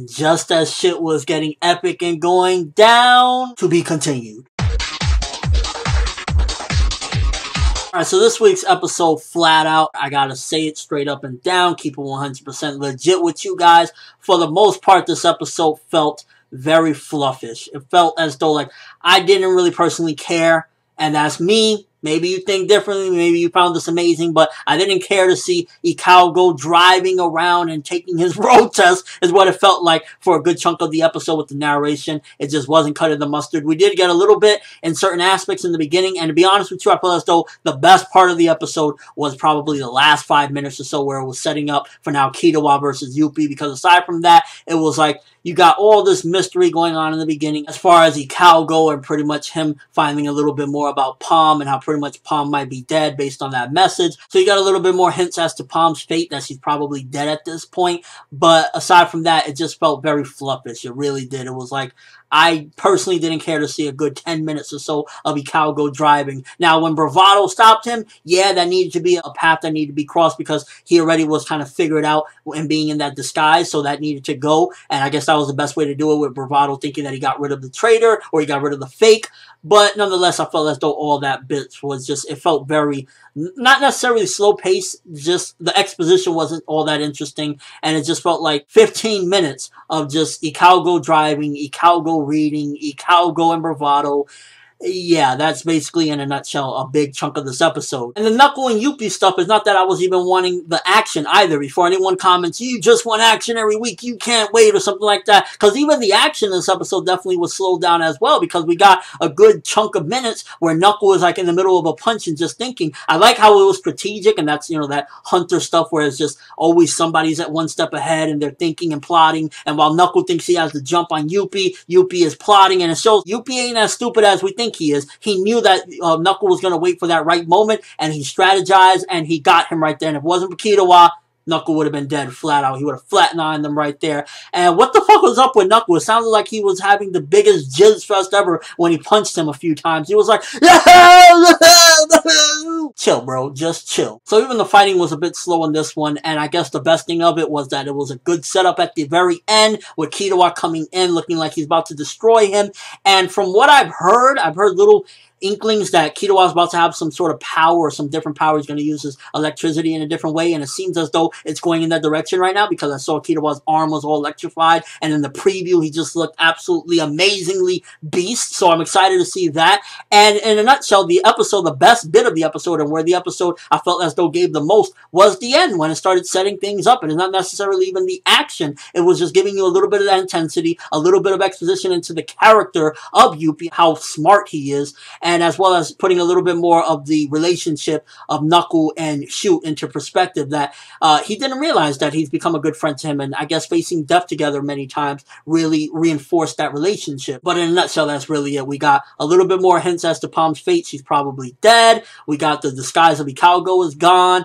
And just as shit was getting epic and going down, to be continued. Alright, so this week's episode, flat out, I gotta say it straight up and down, keep it 100% legit with you guys. For the most part, this episode felt very fluffish. It felt as though, like, I didn't really personally care, and that's me. Maybe you think differently, maybe you found this amazing, but I didn't care to see Ikalgo driving around and taking his road test, is what it felt like for a good chunk of the episode with the narration. It just wasn't cutting the mustard. We did get a little bit in certain aspects in the beginning, and to be honest with you, I feel as though the best part of the episode was probably the last 5 minutes or so, where it was setting up for now Killua versus Youpi, because aside from that, it was like, you got all this mystery going on in the beginning as far as Ikalgo and pretty much him finding a little bit more about Palm and how pretty much Palm might be dead based on that message. So you got a little bit more hints as to Palm's fate, that she's probably dead at this point. But aside from that, it just felt very fluffish. It really did. It was like, I personally didn't care to see a good 10 minutes or so of Ikalgo driving. Now, when Bravado stopped him, yeah, that needed to be a path that needed to be crossed because he already was kind of figured out and being in that disguise, so that needed to go. And I guess that was the best way to do it, with Bravado thinking that he got rid of the traitor or he got rid of the fake. But nonetheless, I felt as though all that bit was just, it felt very, not necessarily slow paced, just the exposition wasn't all that interesting, and it just felt like 15 minutes of just Ikalgo driving, Ikalgo reading, Ikalgo and Bravado. Yeah, that's basically, in a nutshell, a big chunk of this episode. And the Knuckle and Youpi stuff is not that I was even wanting the action either. Before anyone comments, you just want action every week, you can't wait, or something like that. Because even the action in this episode definitely was slowed down as well, because we got a good chunk of minutes where Knuckle was like in the middle of a punch and just thinking. I like how it was strategic, and that's, you know, that Hunter stuff where it's just always somebody's at one step ahead and they're thinking and plotting. And while Knuckle thinks he has to jump on Youpi, Youpi is plotting, and it shows Youpi ain't as stupid as we think he is. He knew that Knuckle was going to wait for that right moment, and he strategized, and he got him right there. And if it wasn't for Killua, Knuckle would have been dead flat out. He would have flatlined them right there. And what the fuck was up with Knuckle? It sounded like he was having the biggest jizz fest ever when he punched him a few times. He was like, chill, bro. Just chill. So even the fighting was a bit slow in this one, and I guess the best thing of it was that it was a good setup at the very end, with Killua coming in looking like he's about to destroy him. And from what I've heard little inklings that Killua is about to have some sort of power, or some different power. He's going to use his electricity in a different way, and it seems as though it's going in that direction right now, because I saw Killua's arm was all electrified, and in the preview he just looked absolutely amazingly beast. So I'm excited to see that. And in a nutshell, the episode, the best bit of the episode, and where the episode I felt as though gave the most, was the end, when it started setting things up. And it's not necessarily even the action, it was just giving you a little bit of that intensity, a little bit of exposition into the character of Youpi, how smart he is, and as well as putting a little bit more of the relationship of Knuckle and Shoot into perspective, that he didn't realize that he's become a good friend to him, and I guess facing death together many times really reinforced that relationship. But in a nutshell, that's really it. We got a little bit more hints as to Palm's fate. She's probably dead. We got the disguise of Ikalgo is gone.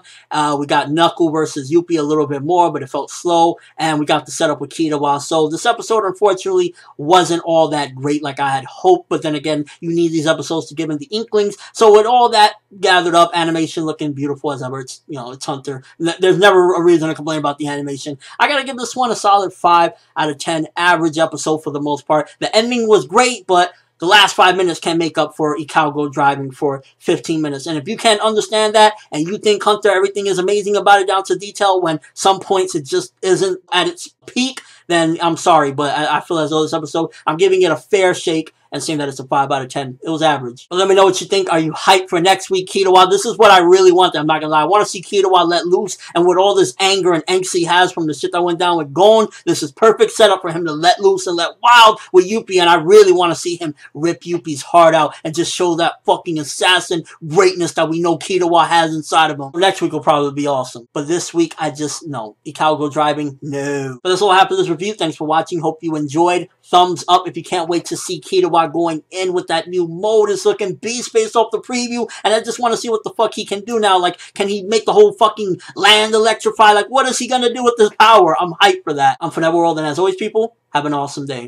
We got Knuckle versus Youpi a little bit more, but it felt slow. And we got the setup with Killua. So this episode, unfortunately, wasn't all that great like I had hoped. But then again, you need these episodes to give him the inklings. So with all that gathered up, animation looking beautiful as ever. It's, you know, it's Hunter. There's never a reason to complain about the animation. I gotta give this one a solid 5 out of 10. Average episode for the most part. The ending was great, but the last 5 minutes can make up for Ikalgo driving for 15 minutes. And if you can't understand that, and you think Hunter, everything is amazing about it down to detail, when some points it just isn't at its peak, then I'm sorry, but I feel as though this episode, I'm giving it a fair shake and saying that it's a 5 out of 10. It was average. But let me know what you think. Are you hyped for next week, Killua? This is what I really want. I'm not gonna lie. I want to see Killua let loose, and with all this anger and angst he has from the shit that went down with Gon, this is perfect setup for him to let loose and let wild with Youpi, and I really want to see him rip Youpi's heart out and just show that fucking assassin greatness that we know Killua has inside of him. Next week will probably be awesome. But this week, I just, no. Ikalgo driving, no. But that's all I have for this review. Thanks for watching. Hope you enjoyed. Thumbs up if you can't wait to see Killua going in with that new mode. It's looking beast based off the preview, and I just want to see what the fuck he can do now. Like, can he make the whole fucking land electrify? Like, what is he gonna do with this power? I'm hyped for that. I'm for that world, and as always, people, have an awesome day.